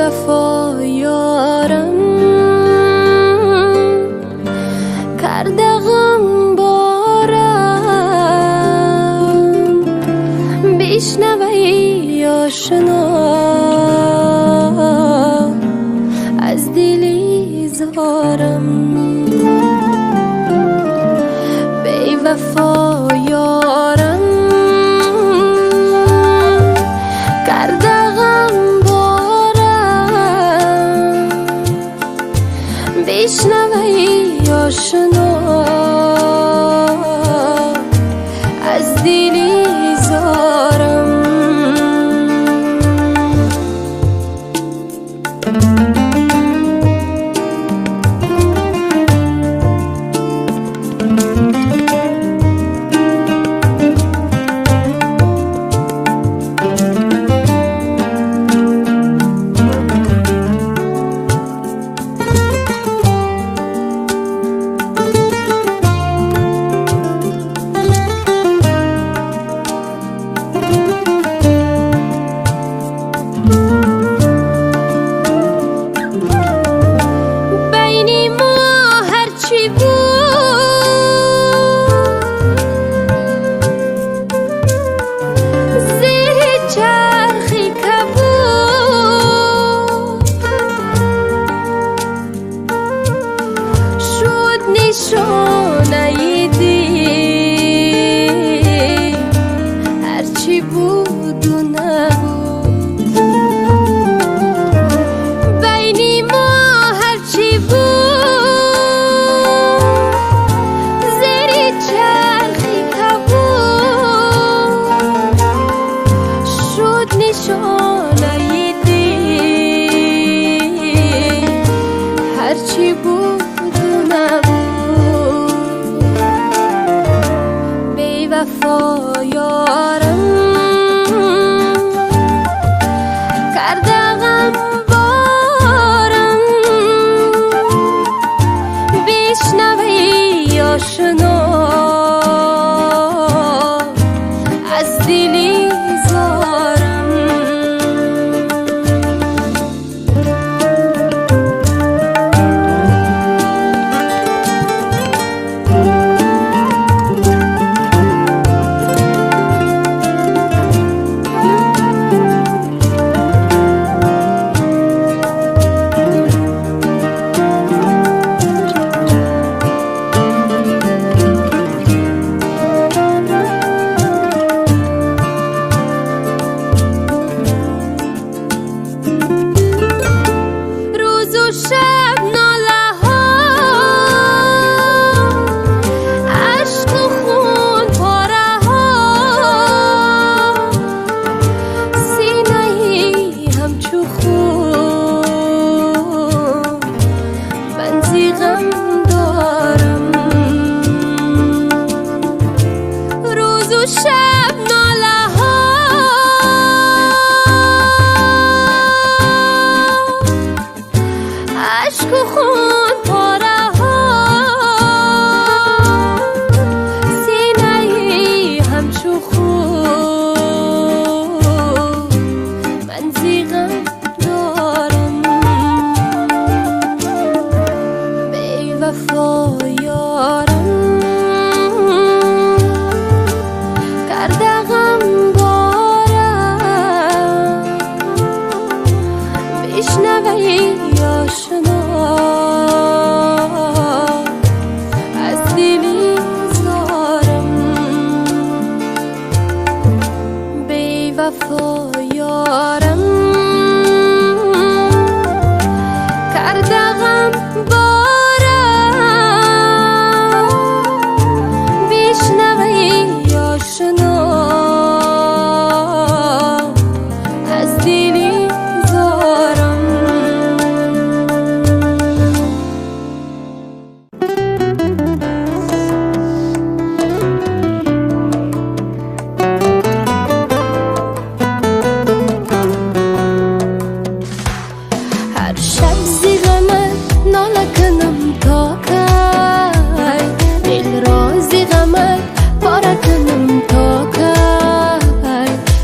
وفا یارم کرده غم بارم، بشنوی آشنا از دلی زارم. بی وفا یارم کرده غم بارم، بشنوی آشنا از دلی زارم. نشانه دی هرچی بود و نبود، بینی ما هرچی بود زیر چرخی کبود، شد نشانه دی هرچی بود و نبود. وفا یارم کرده غم بارم، بشنوی آشنا از دلی زارم. شب ناله ها عشق و خون پاره ها، سینه همچو خون من زی غم دارم. روز و شب ناله ها عشق و خون پاره ها، سینه همچو خون من زی غم دارم. بی وفا یارم کرده غم بارم، بشنوی آشنا از دلی زارم. بی وفا یارم کرده غم بارم، بشنوی آشنا از دلی زارم. هر شب زی غمت ناله کنم تا کی، دل را زی غمت پاره کنم تا کی،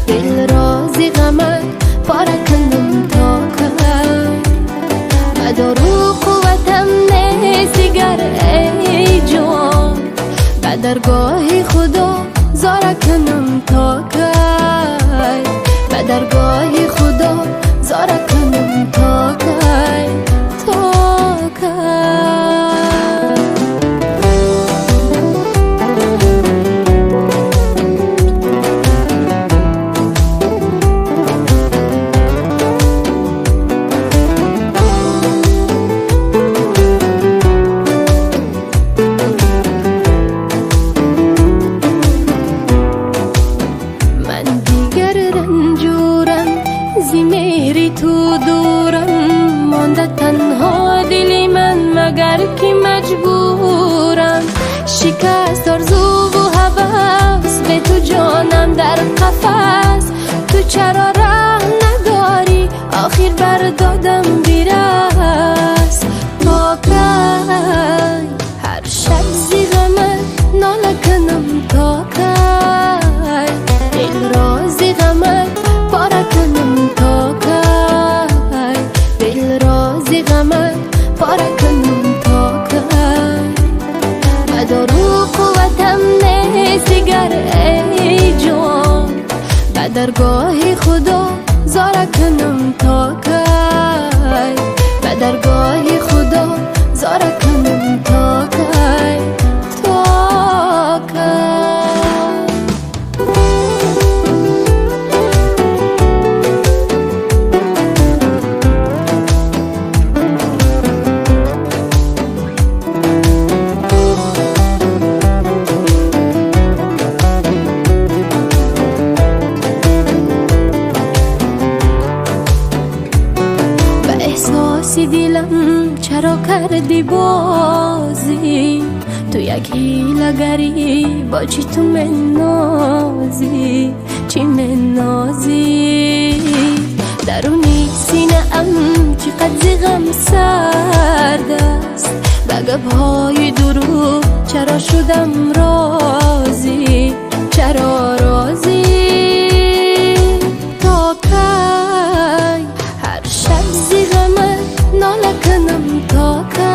دل را زی غمت پاره درگاه خدا زارا کنم تا کی تا کی. زیمیری تو دورم مانده تنها دلی من مگر که مجبورم شکست آرزو و هوس به تو جانم در قفس تو چرا ره نداری آخر بردادم بیرست تا کی هر شب زی غمت ناله کنم تا کی دل را زی غمت پاره کنم تا کی دل را زی غمت پاره کنم تا کی مدارو قوتم نیست دیگر ای جان به درگاه خدا زارا کنم تا کی به درگاه خدا زارا کنم تا کی تا کی. احساسی دلم چرا کردی بازی تو یک حیله‌گری با چی تو منازی چی منازی درونی سینه ام چقدر زیغم سرد است به گب‌های دروغ چرا شدم راضی چرا راضی تا کی هر شب زی غمت ناله کنم تا کی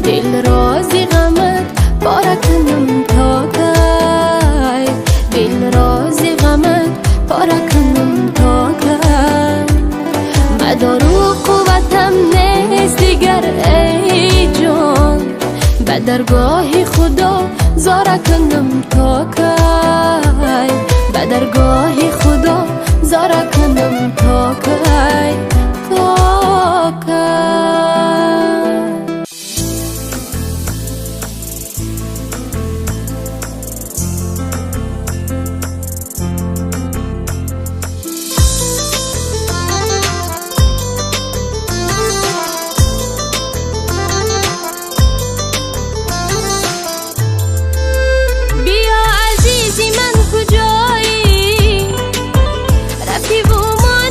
دل را زی غمت پاره کنم تا کی دل را زی غمت پاره کنم تا کی مدارو قوتم نیست دیگر ای جان به درگاه خدا زارا کنم تا کی به درگاه خدا زارا کنم تا کی تا کی. بیا عزیزی من کجایی رفتی و من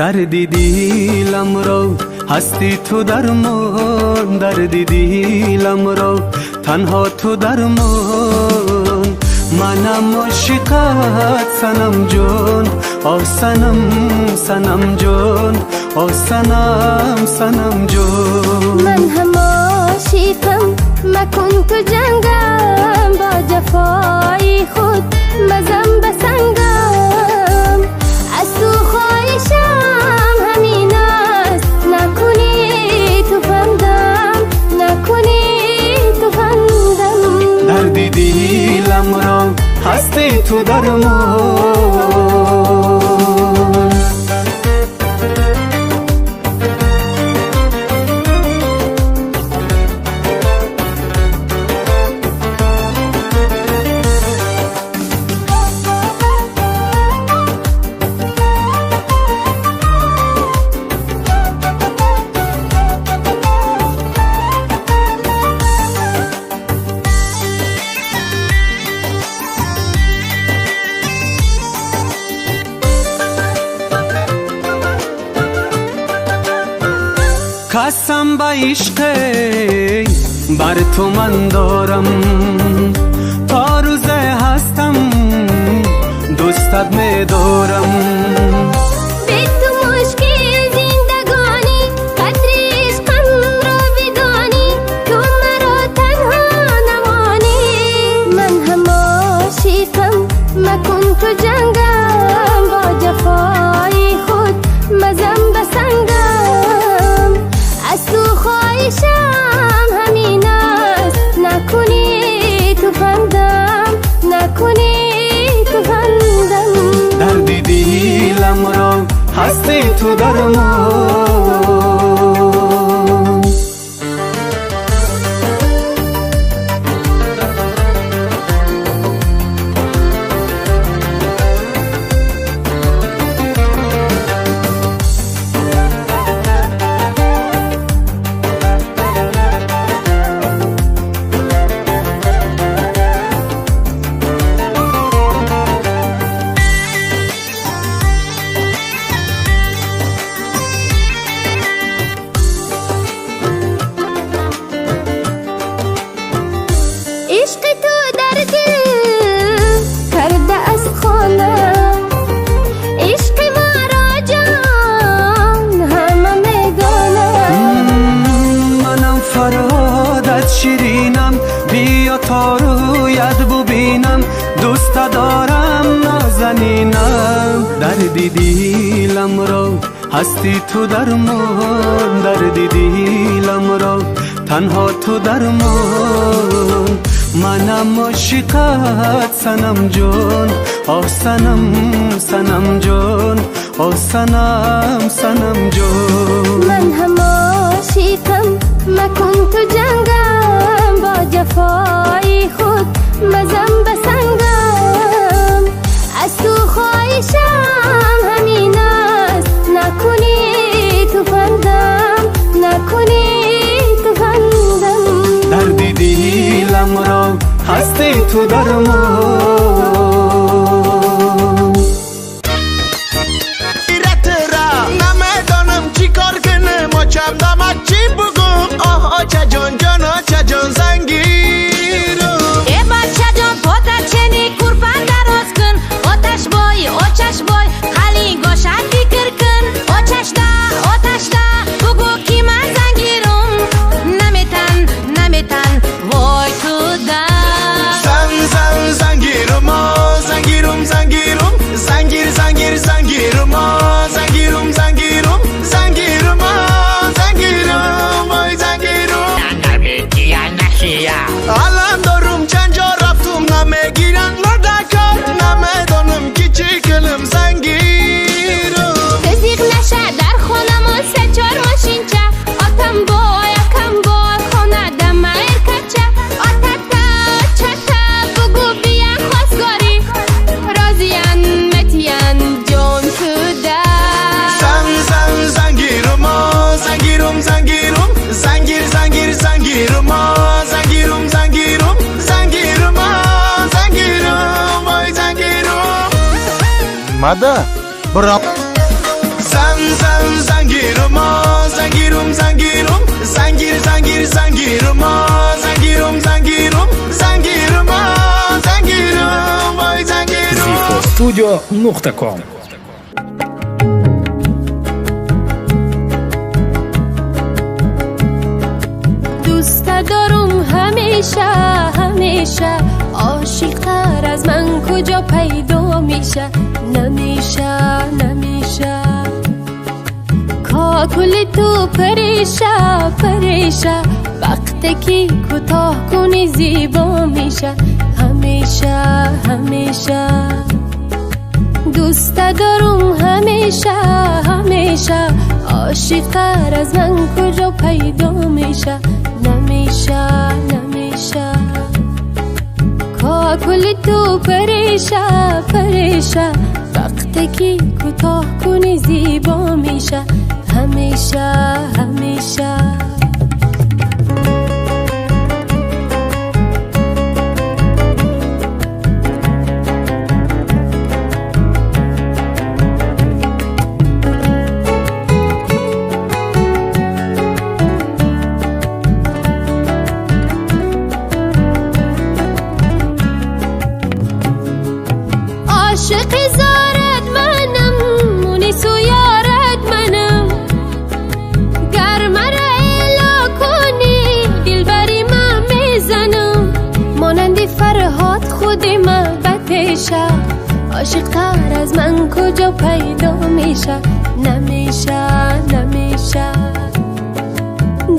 دردی دیلم رو هستی تو درمان، دردی دیلم رو تنها تو درمان. منم عاشقت صنم جون، آه صنم صنم جون، آه صنم صنم جون. من هم عاشقم مکن تو جنگم، با جفای خود مزم بسنگم. از تو خواهشم همین است، نکنی تو فندم، نکنی تو فندم. دردی دیلم را هستی تو درمان. قسم به عشق بر تو من دارم، تا روز هستم دوستت می دارم. بی تو مشکل زندگانی، قدر عشقم را بدانی، تو مرا تنها نمانی. من هم عاشقم مکن تو جنگم، با جفای خود مزم بسنگم. از تو خواهشم همین است، نکنی تو فندم، نکنی تو فندم. دردی دیلم را هستی تو درمان. عشق تو در دل کرده از خانه، عشق ما را جان همه میدانه. منم فرهادت شیرینم، بیا تا رویت ببینم، دوست دارم نازنینم. دردی دیلم را هستی تو درمان، دردی دیلم را تنها تو درمان. منم عاشقت صنم جون، آه صنم صنم جون، آه صنم صنم جون. من هم عاشقم مکن تو جنگم، با جفای خود مزم بسنگم. از تو خواهشم همین است، نکنی تو فندم، نکنی تو فندم. دردی دیلم را هستی تو درمان. نمیدانم چی کار کنم، چم دمک چی بگم. آها چه جان جانا چه جان زنگیرم. ای بچه جان پوتا چنی kurban دراز کن. آتش بای آتش بای خالی گوشت فکر کن. آتش دا بگو کی من زنگیرم. نمیتن وای تو دا. زنگیرم زنگیرم زنگیرم زنگیر زنگیر زنگیرم زنگیرم زنگیرم زنگیرم زنگیرم وای زنگیرم. الان دارم چند جا رفتم نمیگیرن لدکار. نمیدانم کی چی کنم زنگیرم. تزیق نشه در خونمون سه چار ماشین چه. آتم بای اکم بای خونه دم ارکچه. آتتا چتا بگو بیان خواستگاری، رازیان متیان جون تو ده. زنگیرم زنگیرم زنگیرم زنگیر زنگیر زنگیرم زنگیرم زنگیرم زنگیرم زنگیرم وای زنگیرم. ماده برا زنگیرما زنگیروم زنگیروم زنگیر زنگیر زنگیرما زنگیروم زنگیروم زنگیرما زنگیروم وای زنگیروم zifostudio.com دوست دارم همیشه همیشه عاشق‌تر از من کجا پیدا میشه نمیشه نمیشه کاکل تو پریشه پریشه وقتی که کوتاه کنی زیبا میشه همیشه همیشه دوست دارم همیشه همیشه عاشق‌تر از من کجا پیدا میشه نمیشه نمیشه کاکل تو پریشه پریشه وقتی که کوتاه کنی زیبا میشه همیشه همیشه عاشق زارت منم مونس و یارت منم گر مرا الا کنی دلبری من میزنم مانند فرهاد خودی من بتیشه عاشق تر از من کجا پیدا میشه نمیشه نمیشه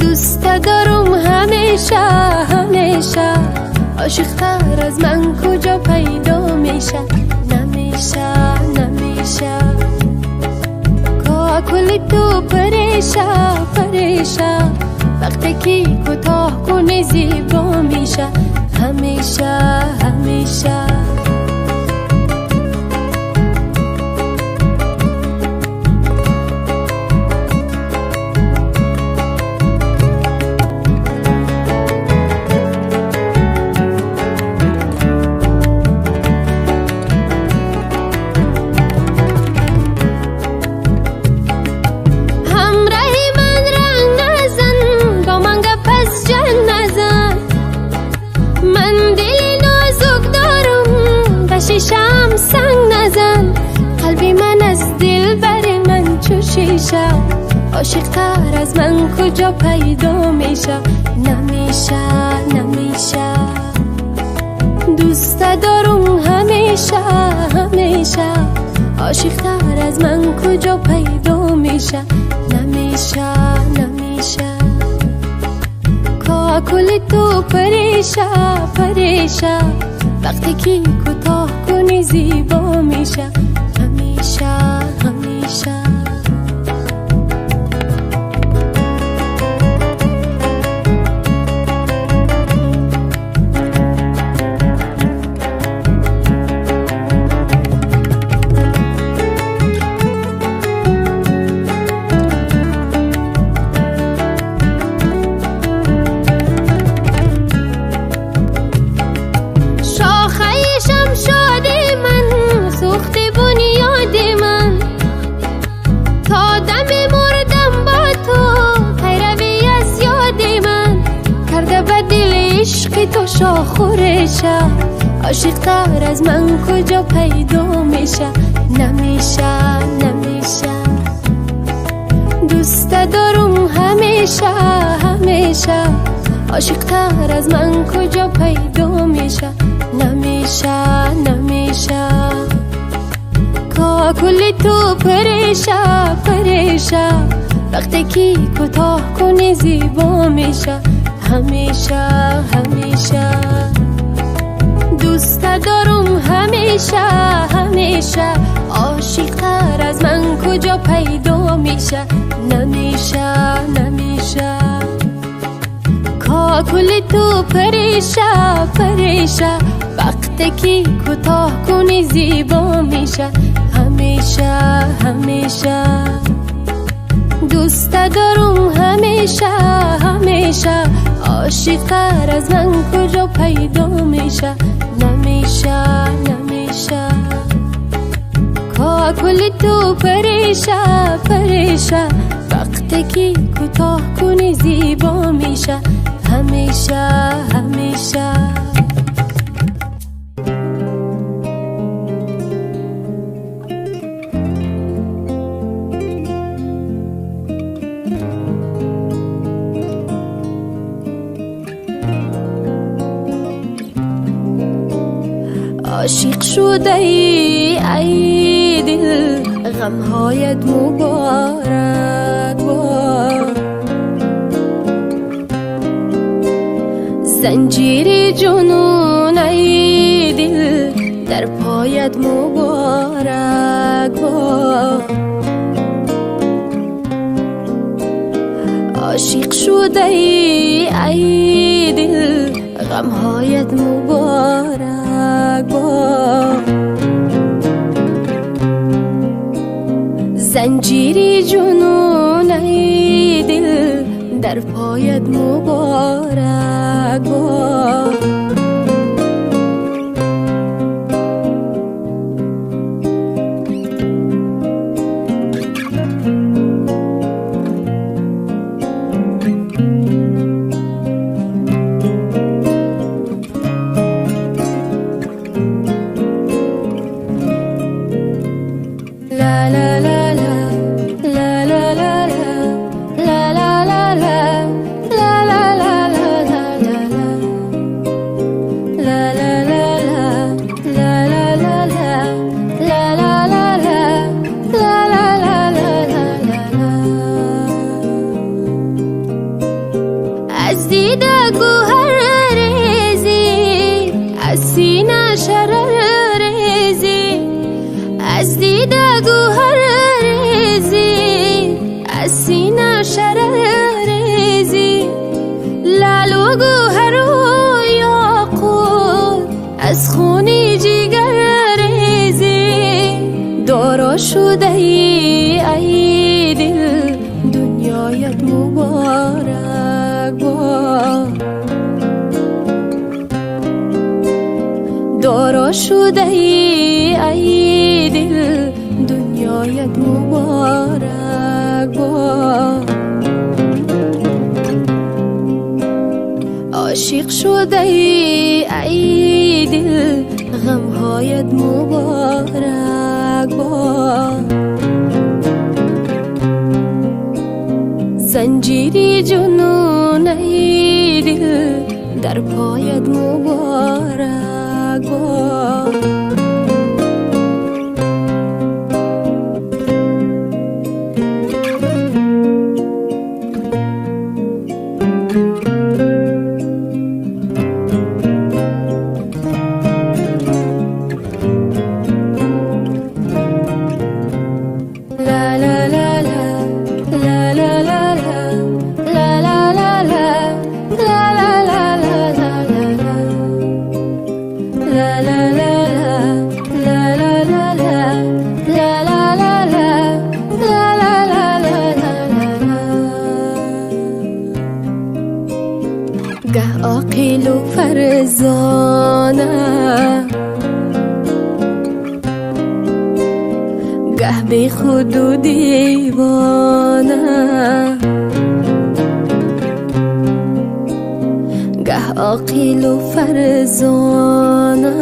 دوست دارم همیشه همیشه عاشق تر از من کجا پیدا میشه نمیشه نمیشه کاکل تو پریشه پریشه وقتی که کوتاه کنی زیبا میشه همیشه همیشه شیشم سنگ نزن قلبی من از دل بر من چو شیشه عاشق تر از من کجا پیدا میشه نمیشه نمیشه دوست دارم همیشه همیشه عاشق تر از من کجا پیدا میشه نمیشه نمیشه کاکل تو پریشه پریشه وقتی که کوتاه کنی زیبا میشه همیشه همیشه تو شاخورشه عاشق تر از من کجا پیدا میشه نمیشه نمیشه دوست دارم همیشه همیشه عاشق تر از من کجا پیدا میشه نمیشه نمیشه کاکل تو پریشه پریشه وقتی که کوتاه کنی زیبا میشه همیشه همیشه دوست دارم همیشه همیشه عاشق تر از من کجا پیدا میشه نمیشه نمیشه کاکل تو پریشه پریشه وقتی که کوتاه کنی زیبا میشه همیشه همیشه دوست دارم همیشه همیشه عاشق تر از من کجا پیدا میشه نمیشه نمیشه کاکل تو پریشه پریشه وقتی که کوتاه کنی زیبا میشه همیشه همیشه. عاشق شده ای دل غمهایت مبارک باد، زنجیر جنون ای دل در پایت مبارک باد. عاشق شده ای دل غمهایت مبارک باد، زنجیری جنون ای دل در پایت مبارک باد. La la la la la la la la la la la la la از دیده گوهر ریزی از سینه شرر ریزی، از دیده گوهر ریزی از سینه شرر ریزی، لعل و گوهر و یاقوت از خونی جگر ریزی. دارا شده ای دل دنیایت مبارک باد، دارا شده ای دل دنیایت مبارک باد. عاشق شده ای دل غمهایت مبارک باد، زنجیری جنون ای دل در پایت مبارک باد. La la la la la la la la la la la گه عاقل و فرزانه، گه بی خود و دیوانه، گه عاقل و فرزانه،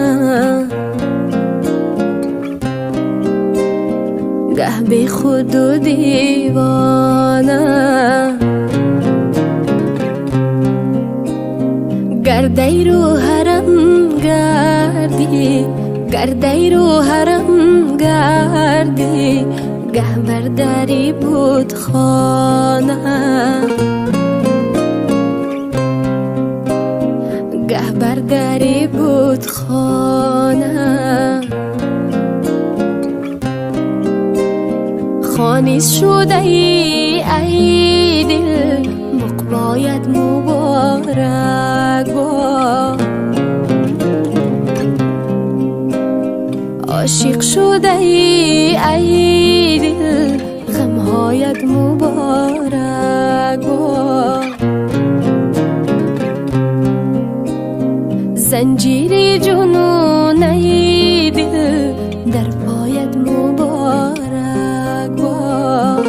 گه بی خود و دیوانه. گردی رو حرم گردی، گردی رو حرم گردی، گه برداری بود خانه، گه برداری بود خانه. خانیز شده ای دل مقبایت مبارک باد، عاشق شده ای دل غمهایت مبارک باد. زنجیر جنون ای دل در پایت مبارک باد.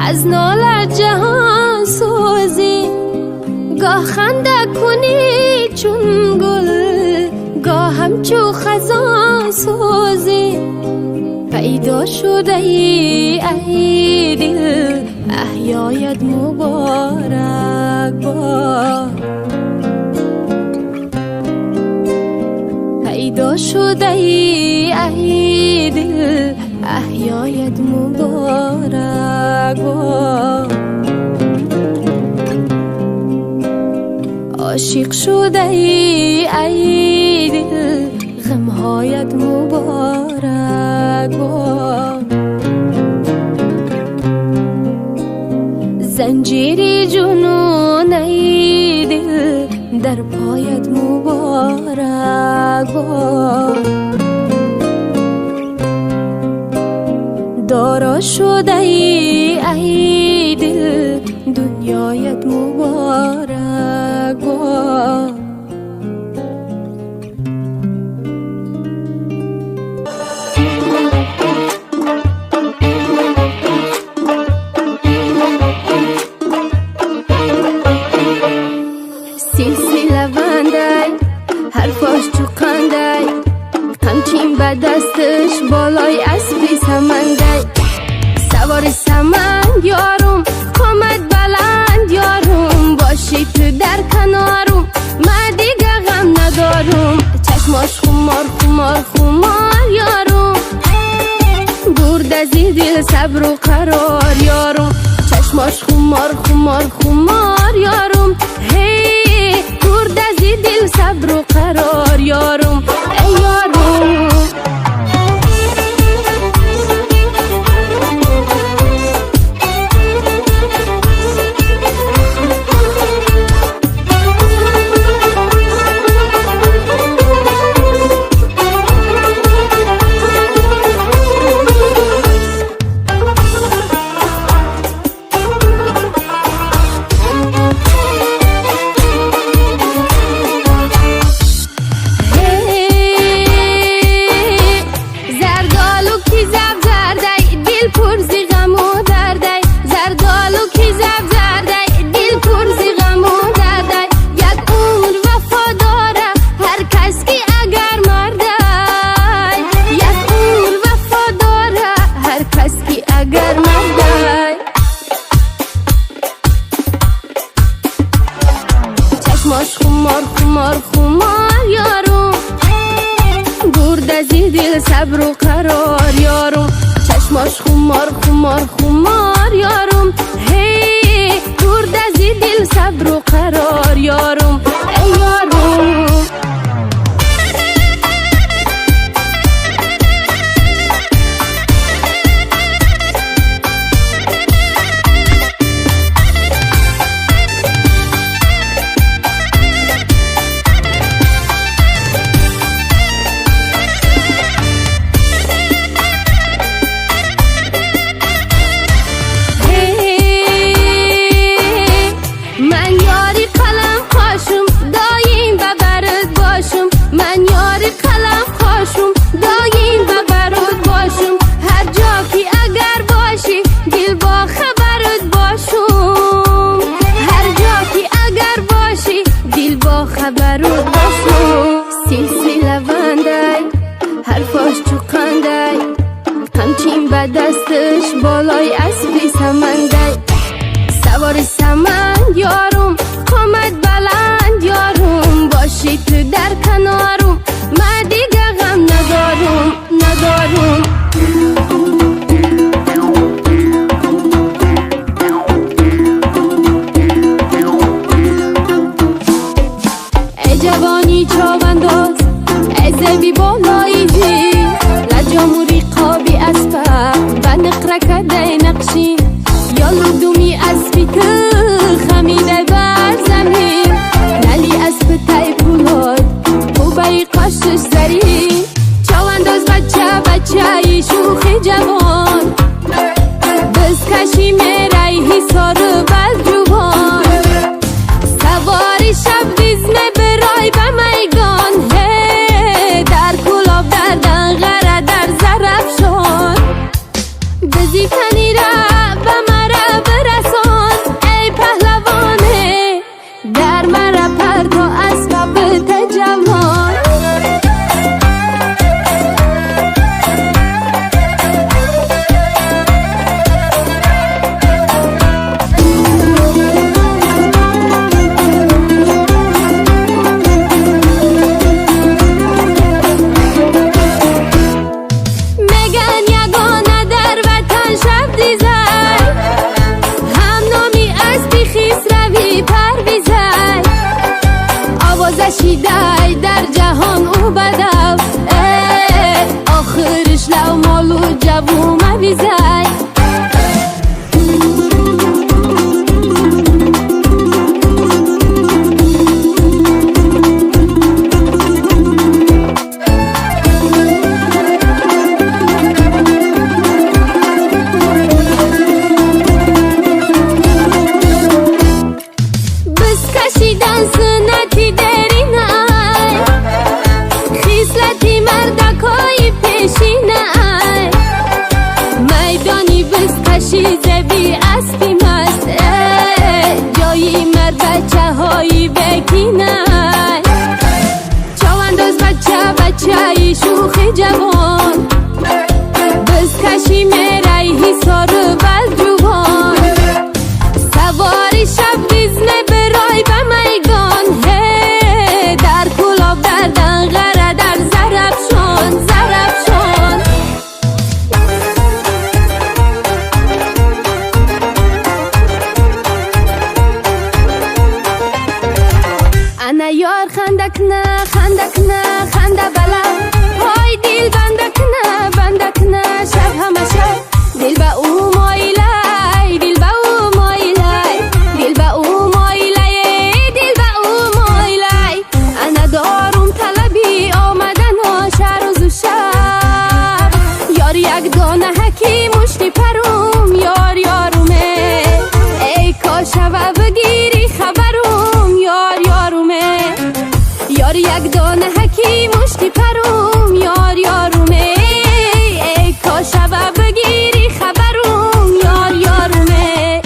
از ناله جهان سوزی گاه خنده کنی چون گل گاه همچو خزان سوزی پیدا شده ای دل احیایت مبارک باد پیدا شده ای دل احیایت مبارک باد عاشق شده ای دل غمهایت مبارک باد زنجیری جنون ای دل در پایت مبارک باد دارا شده ای دل دنیایت مبارک باد سلسله بندای حرفاش تو قندای همچین به دستش بالای اسبی سمندای سوار سمن یارم قامت بلند یارم باشی تو در کنارم من دیگه غم ندارم چشماش خمار خمار خمار یارم برد از این دل صبر و قرار یارم چشماش خمار خمار خمار یارم هی برد از این دل صبر و قرار یارم ای یارم خمار خمار خمار یارم برد از این دل صبر و قرار یارم چشماش خمار خمار خمار یارم هی برد از این دل صبر و قرار یارم ای یارم خبرو باشم سلسله بندای حرفاش تو قندای همچین به دستش بالای اسبی سمندای سوار سمن یارم قامت بلند یارم باشی تو در کنارم من دیگه غم ندارم ندارم جوانی چاونداز ازمی بالایی دی لجاموری قابی اسپا و نقرکده نقشی یا لدومی اسبی که خمیده بر زمین نلی اسب تای پولاد خوبه قاشش سری چاونداز بچه ای شوخی جوان بزکشی میره حسار بلجوان سواری شب دیزمه برای به میگان در کلاب در دنغره در زرف شد بزی کنی را به مره کشیده در جهان او بدو آخرش لو مالو جوو مویزه کشیده بی اسبی مست جایی مرد بچه هایی بکینه چوانداز بچه شوخی جوان بز کشی میره حسار بل جوان سواری شب دیزنه برای به میگان در کلاب در دنغره در زرفشان یار خنده بلا های دل بنده کنه شب همه شب دل به او مایلای دل به او مایلای انا دارم طلبی آمدن و شب یار یک دانه حکی مشتی پروم یارومه ای کاشوه بگیری خبروم یارومه یار یک دانه حکی مشتی پروم یارومه ای کاشوه بگیری خبروم یارومه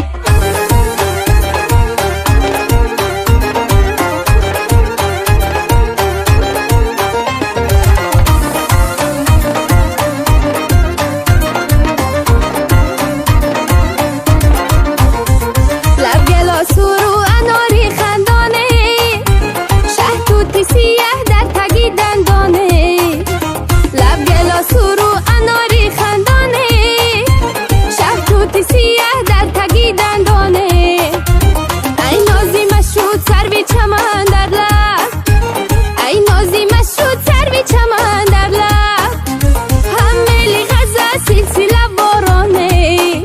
لب گلاس رو اناری خندانه سیاه در تگی دندانه لب گلاس رو اناری خندانه شهتوتی سیاه در تگی دندانه ای نازی مشروط سروی چمن در لب ای نازی مشروط سروی چمن در لب همیلی غزه سلسله بارانه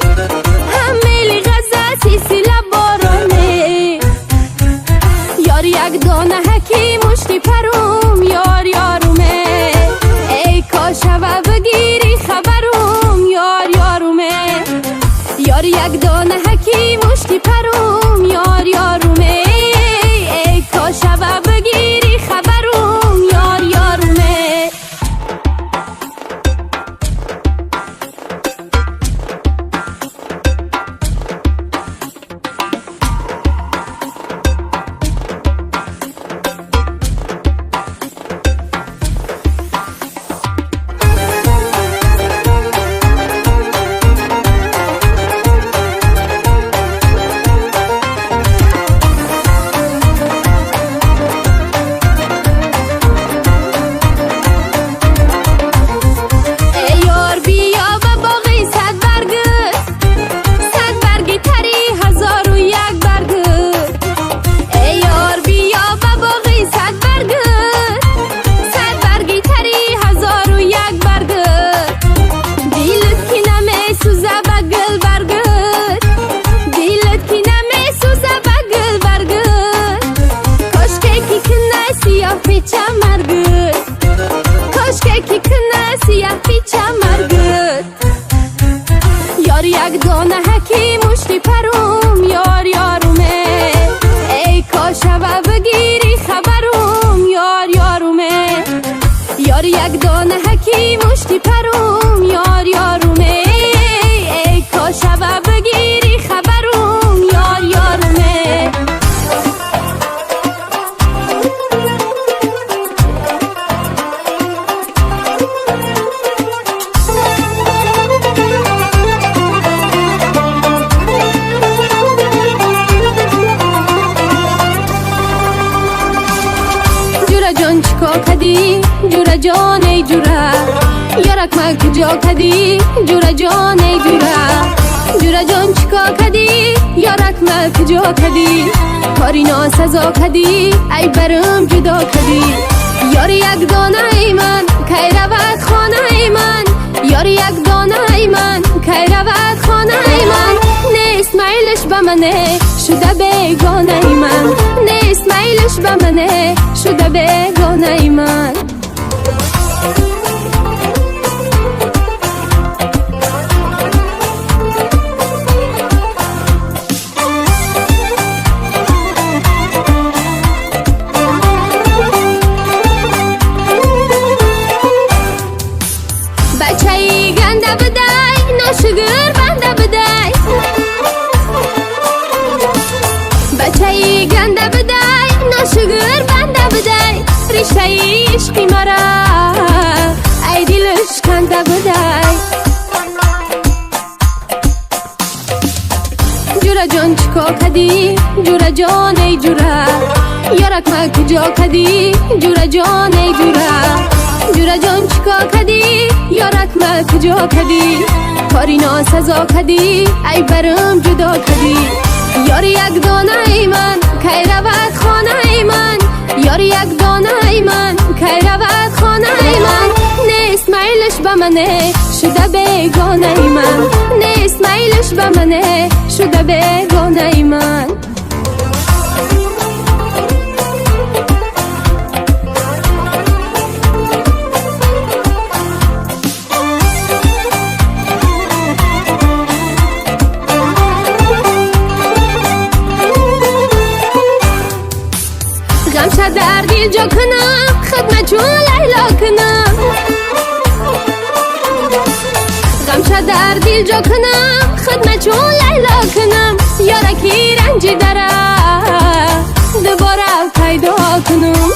همیلی غزه سلسله بارانه یار یک دانه حکی مشتی پروم یارومه ای کاشوه بگیری خبروم یارومه یار یک دانه حکی مشتی پروم یارومه ای کاشوه بگیری خبروم یارومه یار یک دانه حکی مشتی پروم یارومه ای کاشوه بگیری خبروم یارومه یار یک دانه حکی مشتی پروم یارومه ای کاشوه بگیری خبروم یارومه جورا جان ای جورا یارک ما کجا کدی جورا جان ای جورا جان چیکار کدی یارک ما کجا کدی کاری ناسزا کدی ای برم جدا کدی یاری یک دانه ای من کی رود خانه ای من یاری یک دانه ای من کی رود خانه ای من نیست میلش به منه شده بیگانه ای من نیست میلش به منه شده بیگانه ای من بچه‌ای گنده بدای ناشگر بنده بدای بچه‌ای گنده بدای ناشگر بنده بدای ریشه عشقی مرا ای دلش کنده بدای جورا جان چکا کدی جورا جان ای جورا یارک ما کجا کدی جورا جان ای جورا جورا جان چکا کدی یارک ما کجا کدی کاری ناسزا کدی ای برم جدا کدی یاری یک دانه ای من کی رود خانه ای من یاری یک دانه ای من کی رود خانه ای من نیست میلش به منه شده بیگانه ای من نیست میلش به منه شده بیگانه ای من غمشه در دل جا کنم خدمت چون لیلا کنم غمشه در دل جا کنم خدمت چون لیلا کنم یارکی رنجی داره دوباره پیدا کنم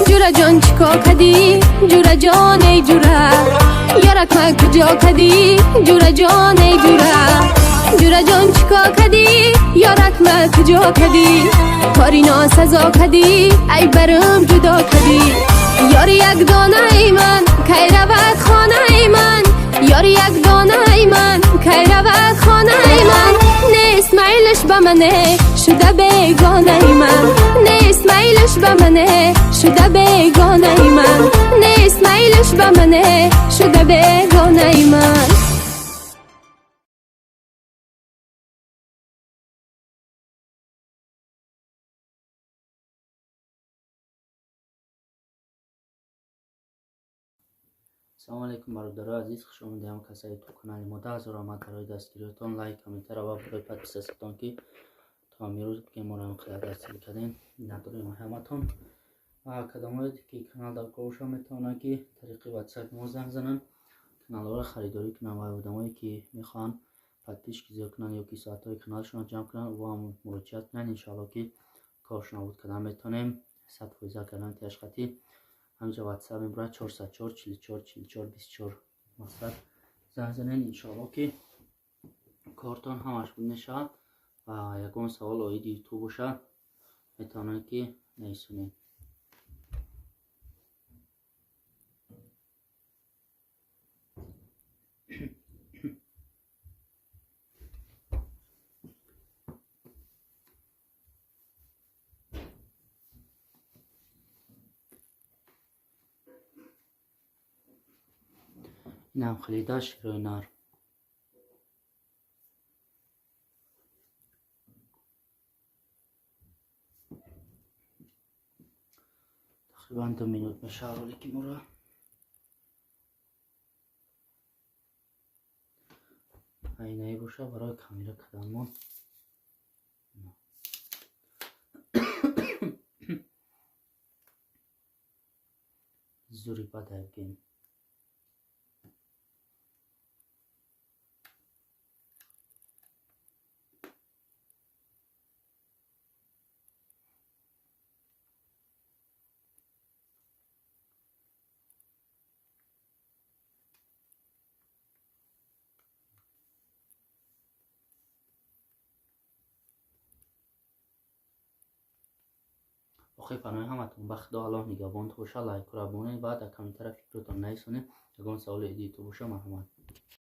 جورا جان چکا کدی جورا جان ای جورا یارک ما کجا کدی جورا جان ای جورا جورا جان چکا کدی یارک ما کجا کدی کاری ناسزا کدی ای برم جدا کدی یاری یک دانه ای من کی رود خانه ای من یاری یک دانه ای من کی رود خانه ای من نیست میلش به منه شده بیگانه ای من نیست میلش به منه شده بیگانه ای من نیست میلش به منه شده بیگانه ای من سلام علیکم برادران عزیز، خوش آمدید هم کسایی تو کانال ما. 10,000 آمد برای دستگیریتان، لایک کامنتر و برای پادپیساتون که تا میروز که ما را خیلی دستگیر کردین نداریم همتون و کدامایی که کانال در کوشش میتونن که طریق واتساپ ما زنگ زنن کانال را خریداری کنن و آدمایی که میخوان پادپیش گذار کنن یا که ساعت‌های کانالشون جمع کنن و هم مراجعت کنن ان شاء الله که کارش نابود کردن میتونیم 100% گارانتی اشخاصی. همینجا واتساپ برای 404 44 44 24 مصرف زنگ زنین انشاءالله که کارتان همش بود میشه و یکون سوال آید یوتیوب باشه میتونن که نیسونین. این هم خلیده شیرای نار تقریبا 2 مینوت میشه ولی که مرا اینایی باشه برای کامیرا کدامون زوری بده گیم بخیر پناه همتون بخت الله نگهبان تو باشه. لایک و ابونه بعد کامنتر فکرتون نیسونه اگه سوال ایدی تو باشه مرحمت.